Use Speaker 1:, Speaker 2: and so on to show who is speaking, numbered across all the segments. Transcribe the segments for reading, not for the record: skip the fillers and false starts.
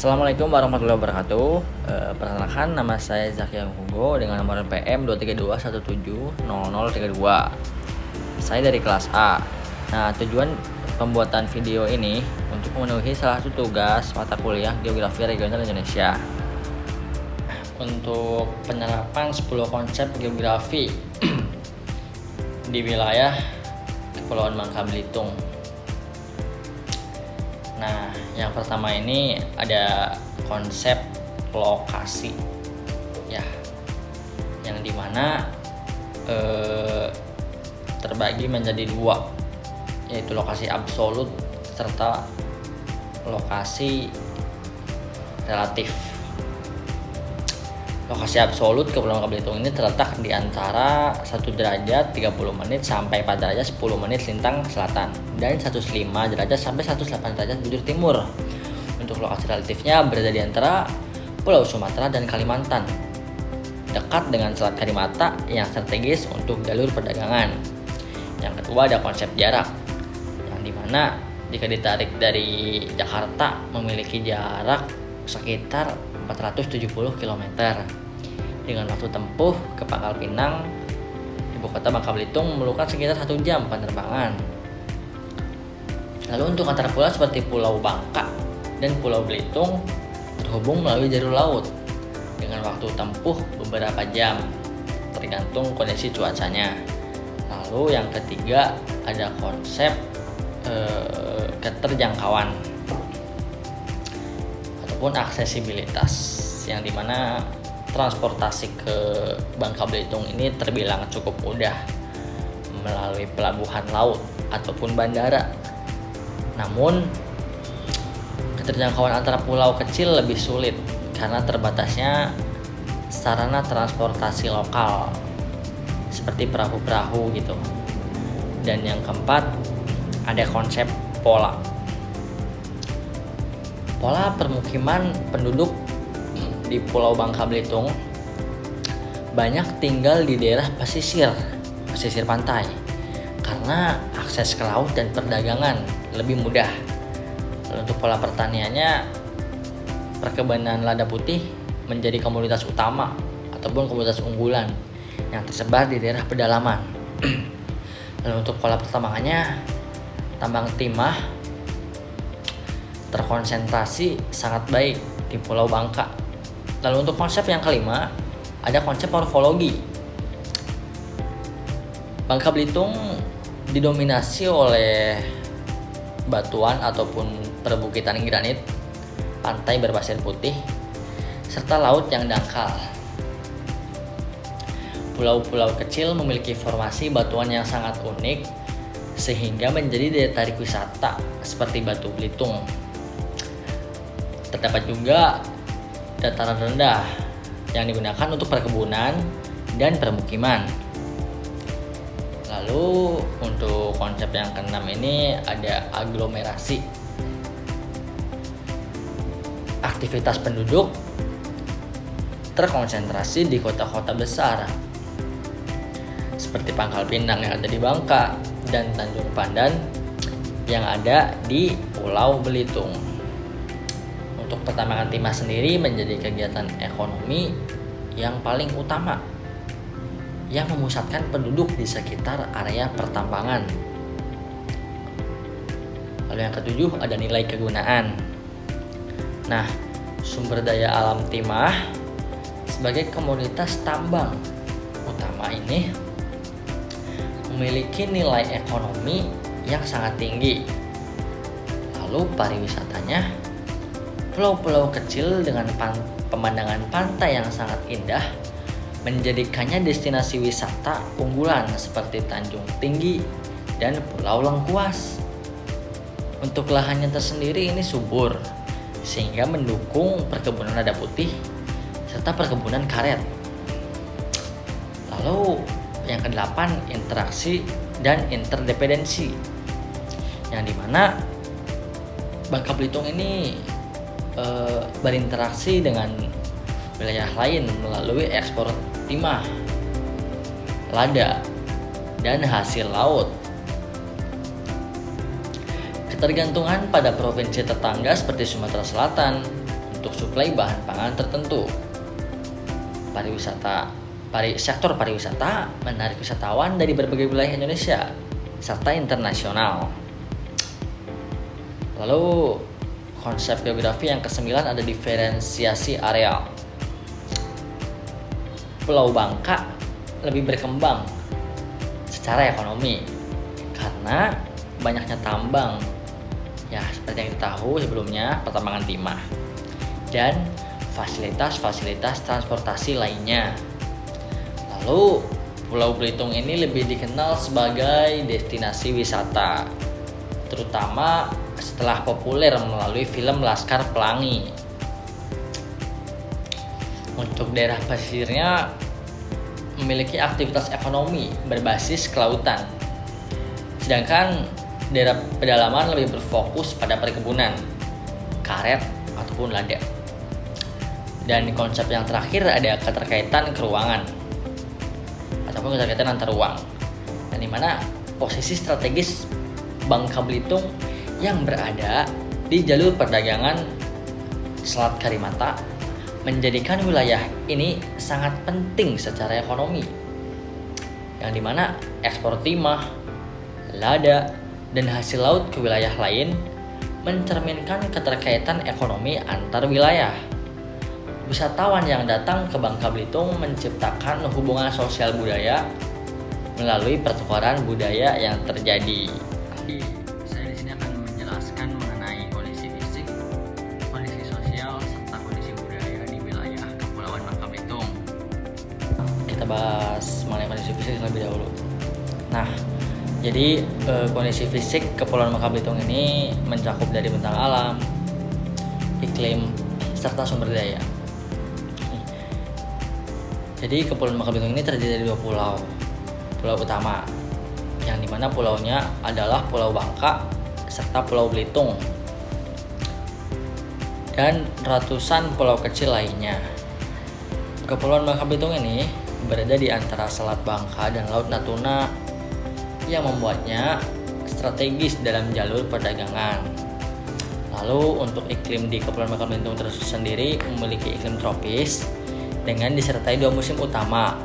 Speaker 1: Assalamualaikum warahmatullahi wabarakatuh. Perkenalkan, nama saya Zakia Hugo dengan nomor PM 232170032. Saya dari kelas A. Nah, tujuan pembuatan video ini untuk memenuhi salah satu tugas mata kuliah Geografi Regional Indonesia. Untuk penerapan 10 konsep geografi di wilayah Kepulauan Bangka Belitung. Nah, yang pertama ini ada konsep lokasi, ya, yang dimana terbagi menjadi dua, yaitu lokasi absolut serta lokasi relatif. Lokasi absolut Kepulauan Bangka Belitung ini terletak di antara 1 derajat 30 menit sampai 4 derajat 10 menit lintang selatan dan 105 derajat sampai 108 derajat bujur timur. Untuk lokasi relatifnya berada di antara Pulau Sumatera dan Kalimantan, dekat dengan Selat Karimata yang strategis untuk jalur perdagangan. Yang kedua ada konsep jarak, yang dimana jika ditarik dari Jakarta memiliki jarak sekitar 470 km dengan waktu tempuh ke Pangkal Pinang, ibu kota Bangka Belitung, memerlukan sekitar 1 jam penerbangan. Lalu untuk antar pulau seperti Pulau Bangka dan Pulau Belitung terhubung melalui jalur laut dengan waktu tempuh beberapa jam tergantung kondisi cuacanya. Lalu yang ketiga ada konsep keterjangkauan ataupun aksesibilitas, yang dimana transportasi ke Bangka Belitung ini terbilang cukup mudah melalui pelabuhan laut ataupun bandara. Namun keterjangkauan antara pulau kecil lebih sulit karena terbatasnya sarana transportasi lokal seperti perahu-perahu gitu. Dan yang keempat ada konsep pola permukiman penduduk di Pulau Bangka Belitung banyak tinggal di daerah pesisir pantai karena akses ke laut dan perdagangan lebih mudah. Lalu untuk pola pertaniannya, perkebunan lada putih menjadi komoditas utama ataupun komoditas unggulan yang tersebar di daerah pedalaman. Lalu untuk pola pertambangannya, tambang timah terkonsentrasi sangat baik di Pulau Bangka. Lalu untuk konsep yang kelima ada konsep morfologi. Bangka Belitung didominasi oleh batuan ataupun perbukitan granit, pantai berpasir putih, serta laut yang dangkal. Pulau-pulau kecil memiliki formasi batuan yang sangat unik sehingga menjadi daya tarik wisata seperti Batu Belitung. Terdapat juga dataran rendah yang digunakan untuk perkebunan dan permukiman. Lalu untuk konsep yang keenam ini ada aglomerasi. Aktivitas penduduk terkonsentrasi di kota-kota besar seperti Pangkal Pinang yang ada di Bangka dan Tanjung Pandan yang ada di Pulau Belitung. Untuk pertambangan timah sendiri menjadi kegiatan ekonomi yang paling utama yang memusatkan penduduk di sekitar area pertambangan. Lalu yang ketujuh ada nilai kegunaan. Nah, sumber daya alam timah sebagai komoditas tambang utama ini memiliki nilai ekonomi yang sangat tinggi. Lalu pariwisatanya, pulau-pulau kecil dengan pemandangan pantai yang sangat indah menjadikannya destinasi wisata unggulan seperti Tanjung Tinggi dan Pulau Lengkuas. Untuk lahannya tersendiri ini subur sehingga mendukung perkebunan lada putih serta perkebunan karet. Lalu yang kedelapan interaksi dan interdependensi, yang dimana Bangka Belitung ini berinteraksi dengan wilayah lain melalui ekspor timah, lada, dan hasil laut. Ketergantungan pada provinsi tetangga seperti Sumatera Selatan untuk suplai bahan pangan tertentu. Sektor pariwisata menarik wisatawan dari berbagai wilayah Indonesia serta internasional. Lalu konsep geografi yang ke-9 ada diferensiasi areal. Pulau Bangka lebih berkembang secara ekonomi karena banyaknya tambang, ya seperti yang kita tahu sebelumnya, pertambangan timah, dan fasilitas-fasilitas transportasi lainnya. Lalu Pulau Belitung ini lebih dikenal sebagai destinasi wisata, terutama setelah populer melalui film Laskar Pelangi. Untuk daerah pesisirnya memiliki aktivitas ekonomi berbasis kelautan, sedangkan daerah pedalaman lebih berfokus pada perkebunan, karet ataupun lada. Dan konsep yang terakhir ada keterkaitan keuangan ataupun keterkaitan antar ruang, dan dimana posisi strategis Bangka Belitung yang berada di jalur perdagangan Selat Karimata menjadikan wilayah ini sangat penting secara ekonomi, yang dimana ekspor timah, lada, dan hasil laut ke wilayah lain mencerminkan keterkaitan ekonomi antar wilayah. Wisatawan yang datang ke Bangka Belitung menciptakan hubungan sosial budaya melalui pertukaran budaya yang terjadi. Saya di sini akan menjelaskan mengenai kondisi fisik, kondisi sosial, serta kondisi budaya di wilayah Kepulauan Bangka Belitung. Kita bahas mengenai kondisi fisik terlebih dahulu. Nah, jadi kondisi fisik Kepulauan Bangka Belitung ini mencakup dari bentang alam, iklim, serta sumber daya. Jadi Kepulauan Bangka Belitung ini terdiri dari 2 pulau. Pulau utama, yang dimana pulaunya adalah Pulau Bangka serta Pulau Belitung, dan ratusan pulau kecil lainnya. Kepulauan Bangka Belitung ini berada di antara Selat Bangka dan Laut Natuna yang membuatnya strategis dalam jalur perdagangan. Lalu untuk iklim di Kepulauan Bangka Belitung tersendiri memiliki iklim tropis dengan disertai 2 musim utama.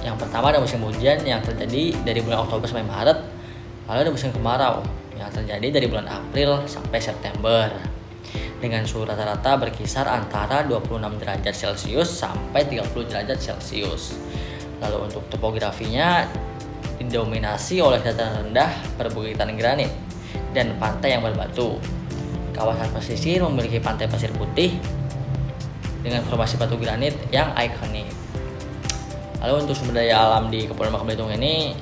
Speaker 1: Yang pertama ada musim hujan yang terjadi dari bulan Oktober sampai Maret, lalu ada musim kemarau yang terjadi dari bulan April sampai September dengan suhu rata-rata berkisar antara 26 derajat Celcius sampai 30 derajat Celcius. Lalu untuk topografinya didominasi oleh dataran rendah, perbukitan granit, dan pantai yang berbatu. Kawasan pesisir memiliki pantai pasir putih dengan formasi batu granit yang ikonik. Lalu untuk sumber daya alam di Kepulauan Bangka Belitung ini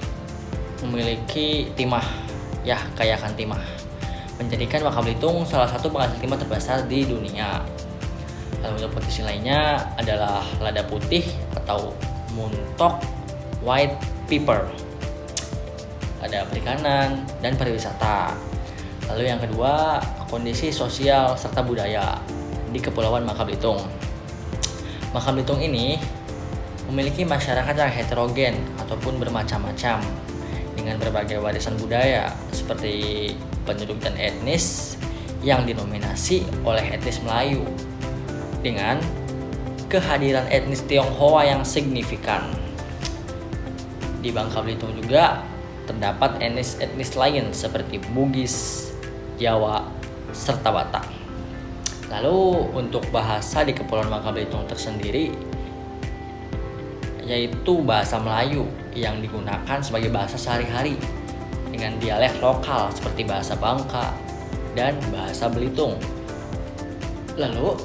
Speaker 1: memiliki timah, ya kayakan timah, menjadikan Bangka Belitung salah satu penghasil timah terbesar di dunia. Lalu untuk potensi lainnya adalah lada putih atau muntok white pepper, ada perikanan dan pariwisata. Lalu yang kedua, kondisi sosial serta budaya di Kepulauan Bangka Belitung. Bangka Belitung ini memiliki masyarakat yang heterogen ataupun bermacam-macam dengan berbagai warisan budaya seperti penduduk dan etnis yang didominasi oleh etnis Melayu dengan kehadiran etnis Tionghoa yang signifikan. Di Bangka Belitung juga terdapat etnis lain seperti Bugis, Jawa, serta Batak. Lalu untuk bahasa di Kepulauan Bangka Belitung tersendiri yaitu bahasa Melayu yang digunakan sebagai bahasa sehari-hari dengan dialek lokal seperti bahasa Bangka dan bahasa Belitung. Lalu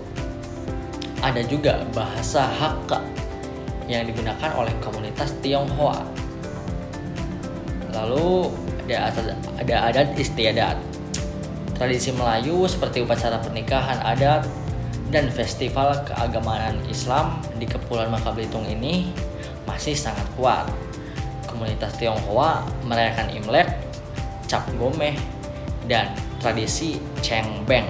Speaker 1: ada juga bahasa Hakka yang digunakan oleh komunitas Tionghoa. Lalu ada adat istiadat. Tradisi Melayu seperti upacara pernikahan adat dan festival keagamaan Islam di Kepulauan Bangka Belitung ini masih sangat kuat. Komunitas Tionghoa merayakan Imlek, Cap Gomeh, dan tradisi Cheng Beng.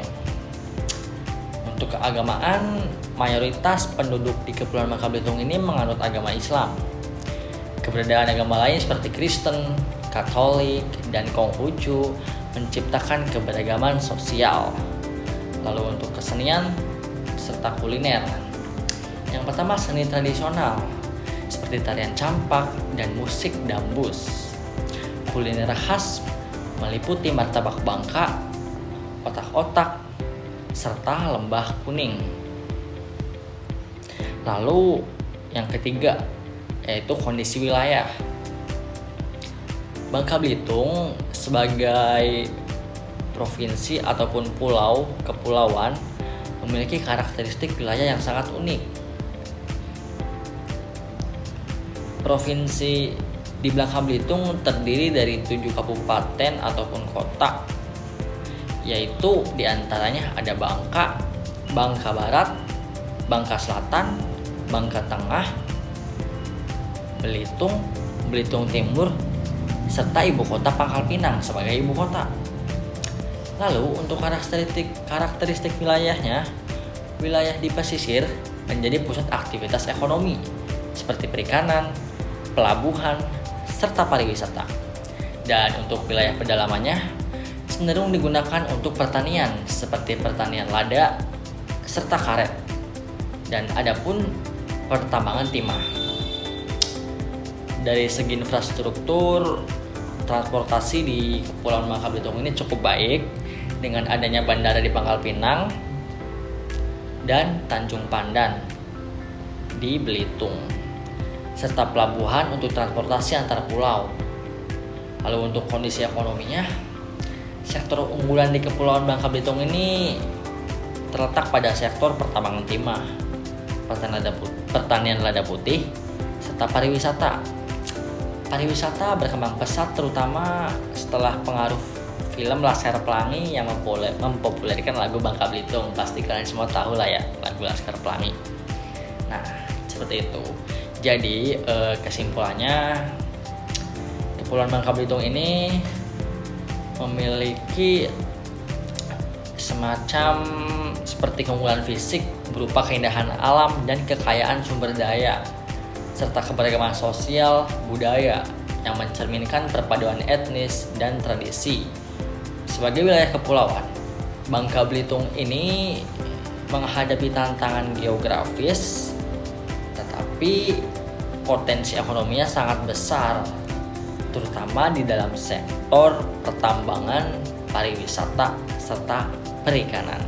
Speaker 1: Untuk keagamaan, mayoritas penduduk di Kepulauan Bangka Belitung ini menganut agama Islam. Keberadaan agama lain seperti Kristen, Katolik, dan Konghucu menciptakan keberagaman sosial. Lalu untuk kesenian serta kuliner. Yang pertama, seni tradisional seperti tarian campak dan musik dambus. Kuliner khas meliputi martabak Bangka, otak-otak, serta lembah kuning. Lalu yang ketiga yaitu kondisi wilayah. Bangka Belitung sebagai provinsi ataupun kepulauan memiliki karakteristik wilayah yang sangat unik. Provinsi di Bangka Belitung terdiri dari 7 kabupaten ataupun kota, yaitu diantaranya ada Bangka, Bangka Barat, Bangka Selatan, Bangka Tengah, Belitung, Belitung Timur, serta ibu kota Pangkal Pinang sebagai ibu kota. Lalu untuk karakteristik wilayahnya, wilayah di pesisir menjadi pusat aktivitas ekonomi seperti perikanan, pelabuhan, serta pariwisata. Dan untuk wilayah pedalamannya cenderung digunakan untuk pertanian seperti pertanian lada serta karet. Dan adapun pertambangan timah. Dari segi infrastruktur, transportasi di Kepulauan Bangka Belitung ini cukup baik dengan adanya bandara di Pangkal Pinang dan Tanjung Pandan di Belitung, serta pelabuhan untuk transportasi antar pulau. Lalu untuk kondisi ekonominya, sektor unggulan di Kepulauan Bangka Belitung ini terletak pada sektor pertambangan timah, pertanian lada putih, serta pariwisata. Pariwisata berkembang pesat terutama setelah pengaruh film Laskar Pelangi yang mempopulerkan lagu Bangka Belitung. Pasti kalian semua tahu lah ya lagu Laskar Pelangi. Nah, seperti itu. Jadi kesimpulannya, Kepulauan Bangka Belitung ini memiliki semacam seperti keunggulan fisik berupa keindahan alam dan kekayaan sumber daya, serta keberagaman sosial budaya yang mencerminkan perpaduan etnis dan tradisi. Sebagai wilayah kepulauan, Bangka Belitung ini menghadapi tantangan geografis, tetapi potensi ekonominya sangat besar, terutama di dalam sektor pertambangan, pariwisata, serta perikanan.